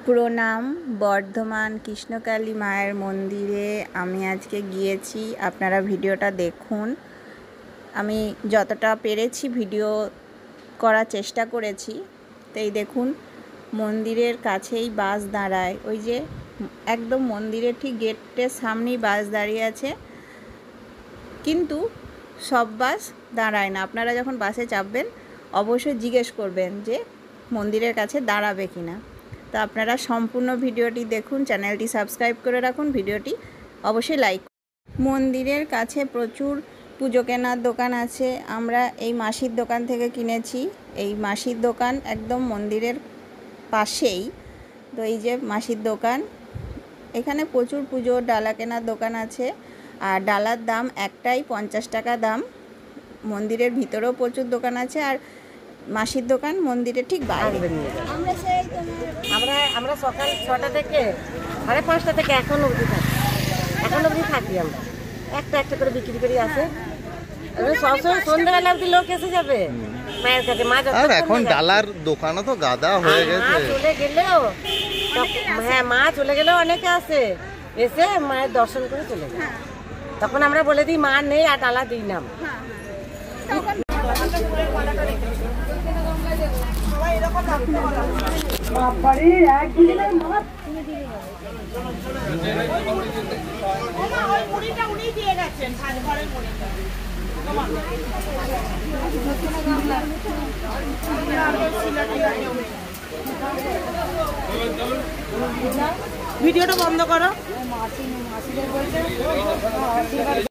প্রণাম। বর্ধমান কৃষ্ণকালী মায়ের মন্দিরে আমি আজকে গিয়েছি। আপনারা ভিডিওটা দেখুন। আমি যতটা পেরেছি ভিডিও করার চেষ্টা করেছি। তো এই দেখুন, মন্দিরের কাছেই বাস দাঁড়ায়। ওই যে একদম মন্দিরের ঠিক গেটের সামনেই বাস দাঁড়িয়ে আছে, কিন্তু সব বাস দাঁড়ায় না। আপনারা যখন বাসে চাপবেন অবশ্যই জিজ্ঞেস করবেন যে মন্দিরের কাছে দাঁড়াবে কি না। তো আপনারা সম্পূর্ণ ভিডিওটি দেখুন, চ্যানেলটি সাবস্ক্রাইব করে রাখুন, ভিডিওটি অবশ্যই লাইক। মন্দিরের কাছে প্রচুর পুজো কেনার দোকান আছে। আমরা এই মাসির দোকান থেকে কিনেছি। এই মাসির দোকান একদম মন্দিরের পাশেই। তো এই যে মাসির দোকান, এখানে প্রচুর পুজোর ডালা কেনার দোকান আছে। আর ডালার দাম একটাই 50 টাকা দাম। মন্দিরের ভিতরেও প্রচুর দোকান আছে, আর মাসির দোকান মন্দিরের ঠিক বাইরে। আমরা সকাল 6টা থেকে 5:30 থেকে এখন অবধি থাকি। আমরা একটা করে বিক্রি করি আছে। সবসময় সন্ধ্যাবেলা অবধি লোক এসে যাবে মায়ের কাছে। মা আর এখন ডালার দোকানও তো গাদা হয়ে গেছে। চলে গেলেও মা চলে গেলেও অনেকে আসে, এসে মায়ের দর্শন করে চলে যায়। তখন আমরা বলে দিই মা নেই, আর ডালা দিই না। ভিডিওটা বন্ধ করো।